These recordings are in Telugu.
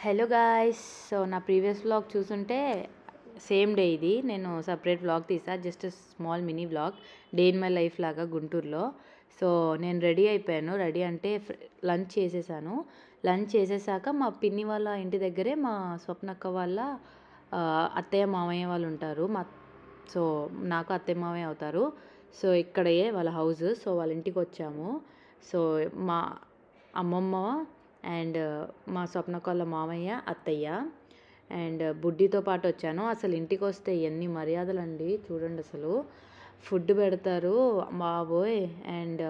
Hello guys. సో నా ప్రీవియస్ వ్లాగ్ చూసుంటే సేమ్ డే ఇది నేను సపరేట్ వ్లాగ్ తీసా, just small mini vlog day in my life లాగా గుంటూరులో. సో నేను రెడీ అయిపోయాను. రెడీ అంటే లంచ్ చేసేసాను. లంచ్ చేసేసాక మా పిన్ని వాళ్ళ ఇంటి దగ్గరే మా స్వప్నక్క వాళ్ళ అత్తయ్య మామయ్య వాళ్ళు ఉంటారు. సో నాకు అత్తయ్య మామయ్య అవుతారు. సో ఇక్కడే వాళ్ళ హౌస్. సో వాళ్ళ ఇంటికి వచ్చాము. సో మా అమ్మమ్మ అండ్ మా స్వప్నక్క వాళ్ళ మామయ్య అత్తయ్య అండ్ బుడ్డితో పాటు వచ్చాను. అసలు ఇంటికి వస్తే ఎన్ని మర్యాదలు అండి, చూడండి. అసలు ఫుడ్ పెడతారు బాబోయ్. అండ్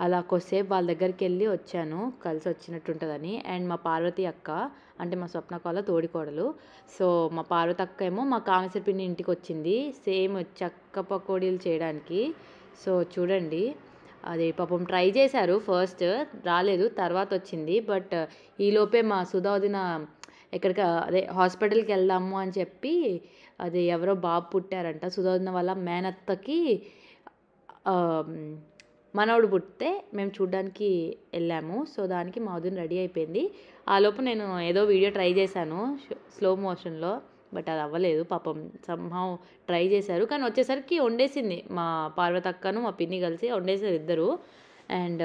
అలా కొద్దిసేపు వాళ్ళ దగ్గరికి వెళ్ళి వచ్చాను, కలిసి వచ్చినట్టుంటుందని. అండ్ మా పార్వతి అక్క అంటే మా స్వప్నక్క వాళ్ళ తోడికోడలు. సో మా పార్వతి అక్క ఏమో మా కామేశ్వరి పిన్ని ఇంటికి వచ్చింది సేమ్ చెక్క పకోడీలు చేయడానికి. సో చూడండి, అది పాపం ట్రై చేశారు, ఫస్ట్ రాలేదు, తర్వాత వచ్చింది. బట్ ఈలోపే మా సుధాదిన ఎక్కడికి అదే హాస్పిటల్కి వెళ్దాము అని చెప్పి, అది ఎవరో బాబు పుట్టారంట సుధాదిన వాళ్ళ మేనత్తకి మనవడు పుట్టితే మేము చూడ్డానికి వెళ్ళాము. సో దానికి మా వదిన రెడీ అయిపోయింది. ఆ లోపు నేను ఏదో వీడియో ట్రై చేశాను స్లో మోషన్లో, బట్ అది అవ్వలేదు. పాపం సంహౌ ట్రై చేశారు, కానీ వచ్చేసరికి వండేసింది మా పార్వతి అక్కను మా పిన్ని కలిసి వండేసారు ఇద్దరు. అండ్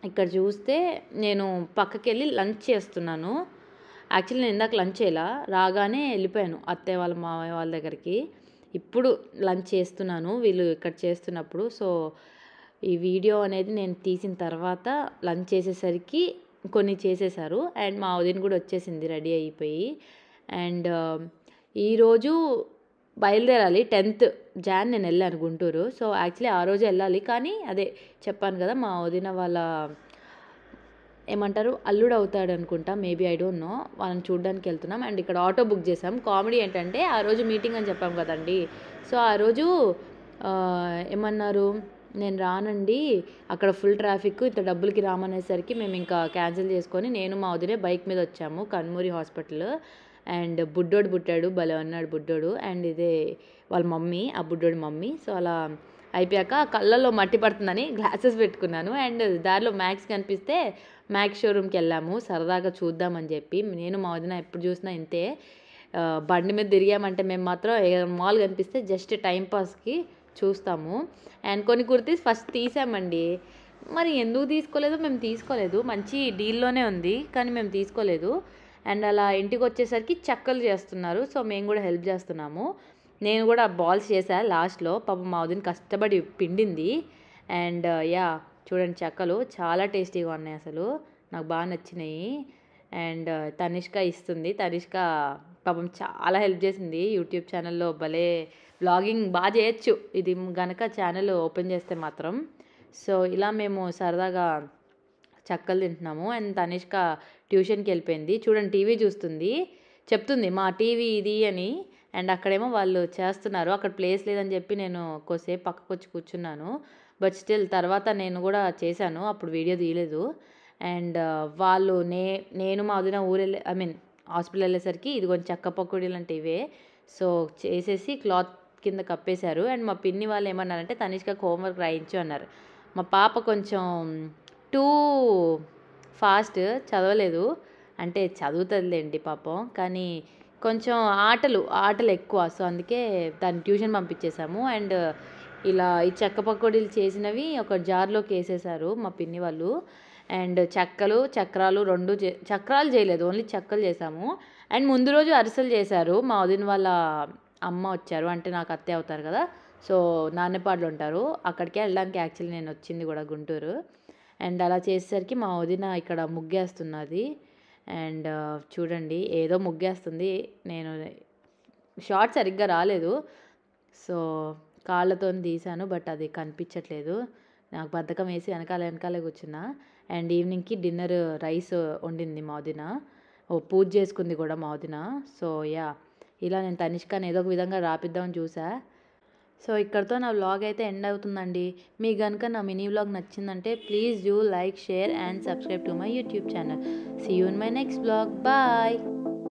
ఇక్కడ చూస్తే నేను పక్కకి వెళ్ళి లంచ్ చేస్తున్నాను. యాక్చువల్లీ నేను ఇందాక లంచ్ చేయాల, రాగానే వెళ్ళిపోయాను అత్తయ్య వాళ్ళ మామయ్య వాళ్ళ దగ్గరికి. ఇప్పుడు లంచ్ చేస్తున్నాను వీళ్ళు ఇక్కడ చేస్తున్నప్పుడు. సో ఈ వీడియో అనేది నేను తీసిన తర్వాత లంచ్ చేసేసరికి కొన్ని చేసేసారు. అండ్ మా వదిన కూడా వచ్చేసింది రెడీ అయిపోయి. అండ్ ఈరోజు బయలుదేరాలి 10th Jan నేను వెళ్ళాను గుంటూరు. సో యాక్చువల్లీ ఆ రోజు వెళ్ళాలి, కానీ అదే చెప్పాను కదా మా వదిన వాళ్ళ ఏమంటారు అల్లుడు అవుతాడు అనుకుంటా, మేబీ ఐ డోంట్ నో, వాళ్ళని చూడడానికి వెళ్తున్నాం. అండ్ ఇక్కడ ఆటో బుక్ చేసాం. కామెడీ ఏంటంటే ఆ రోజు మీటింగ్ అని చెప్పాం కదండి. సో ఆ రోజు ఏమన్నారు, నేను రానండి అక్కడ ఫుల్ ట్రాఫిక్, ఇంత డబ్బులకి రామనేసరికి మేము ఇంకా క్యాన్సిల్ చేసుకొని నేను మా వదినే బైక్ మీద వచ్చాము కన్మూరి హాస్పిటల్. అండ్ బుడ్డోడు పుట్టాడు, భలే ఉన్నాడు బుడ్డోడు. అండ్ ఇదే వాళ్ళ మమ్మీ, ఆ బుడ్డోడి మమ్మీ. సో అలా అయిపోయాక కళ్ళల్లో మట్టి పడుతుందని గ్లాసెస్ పెట్టుకున్నాను. అండ్ దారిలో మ్యాక్స్ కనిపిస్తే మ్యాక్స్ షోరూమ్కి వెళ్ళాము సరదాగా చూద్దామని చెప్పి. నేను మా వదిన ఎప్పుడు చూసినా ఇంతే, బండి మీద తిరిగామంటే మేము మాత్రం మాల్ కనిపిస్తే జస్ట్ టైంపాస్కి చూస్తాము. అండ్ కొన్ని కుర్తీస్ ఫస్ట్ తీసామండి, మరి ఎందుకు తీసుకోలేదో మేము తీసుకోలేదు, మంచి డీల్లోనే ఉంది కానీ మేము తీసుకోలేదు. అండ్ అలా ఇంటికి వచ్చేసరికి చెక్కలు చేస్తున్నారు. సో మేము కూడా హెల్ప్ చేస్తున్నాము. నేను కూడా బాల్స్ చేశా లాస్ట్లో, పాపం మా వదిన కష్టపడి పిండింది. అండ్ యా చూడండి, చెక్కలు చాలా టేస్టీగా ఉన్నాయి, అసలు నాకు బాగా నచ్చినాయి. అండ్ తనిష్క ఇస్తుంది, తనిష్క పాపం చాలా హెల్ప్ చేసింది. యూట్యూబ్ ఛానల్లో భలే వ్లాగింగ్ బాగా చేయొచ్చు ఇది గనక ఛానల్ ఓపెన్ చేస్తే మాత్రం. సో ఇలా మేము సరదాగా చెక్కలు తింటున్నాము. అండ్ తనిష్క ట్యూషన్కి వెళ్ళిపోయింది. చూడండి టీవీ చూస్తుంది, చెప్తుంది మా టీవీ ఇది అని. అండ్ అక్కడేమో వాళ్ళు చేస్తున్నారు, అక్కడ ప్లేస్ లేదని చెప్పి నేను కొద్దిసేపు పక్కకు వచ్చి కూర్చున్నాను. బట్ స్టిల్ తర్వాత నేను కూడా చేశాను, అప్పుడు వీడియో తీయలేదు. అండ్ వాళ్ళు నేను మా వదిన హాస్పిటల్ వెళ్ళేసరికి ఇది కొంచెం చెక్క పకోడీలు అంటే ఇవే. సో చేసేసి క్లాత్ కింద కప్పేశారు. అండ్ మా పిన్ని వాళ్ళు ఏమన్నారంటే తనిష్కకి హోంవర్క్ రాయించు అన్నారు. మా పాప కొంచెం టూ ఫాస్ట్ చదవలేదు, అంటే చదువుతుందిలేండి పాపం, కానీ కొంచెం ఆటలు ఎక్కువ. సో అందుకే దాన్ని ట్యూషన్ పంపించేశాము. అండ్ ఇలా ఈ చెక్క పకోడీలు చేసినవి ఒక జార్లోకి వేసేసారు మా పిన్ని వాళ్ళు. అండ్ చక్రాలు రెండు చక్రాలు చేయలేదు, ఓన్లీ చెక్కలు చేసాము. అండ్ ముందు రోజు అరిసెలు చేశారు. మా వదిన వాళ్ళ అమ్మ వచ్చారు, అంటే నాకు అత్తయ్య అవుతారు కదా. సో నాన్నపాడులు ఉంటారు, అక్కడికే వెళ్ళడానికి యాక్చువల్లీ నేను వచ్చింది కూడా గుంటూరు. అండ్ అలా చేసేసరికి మా వదిన ఇక్కడ ముగ్గేస్తున్నది. అండ్ చూడండి ఏదో ముగ్గేస్తుంది, నేను షార్ట్ సరిగ్గా రాలేదు, సో కాళ్ళతో తీసాను, బట్ అది కనిపించట్లేదు. నాకు బద్ధకం వేసి వెనకాలే కూర్చున్నా. అండ్ ఈవినింగ్కి డిన్నర్ రైస్ వండింది మా వదిన, పూజ చేసుకుంది కూడా మా వదిన. సో యా ఇలా నేను తనిష్కని ఏదో ఒక విధంగా రాపిద్దామని చూసా. సో ఇక్కడితో నా వ్లాగ్ అయితే ఎండ్ అవుతుందండి. మీకు కనుక నా మినీ వ్లాగ్ నచ్చిందంటే please do like, share and subscribe to my YouTube channel. See you in my next vlog. Bye.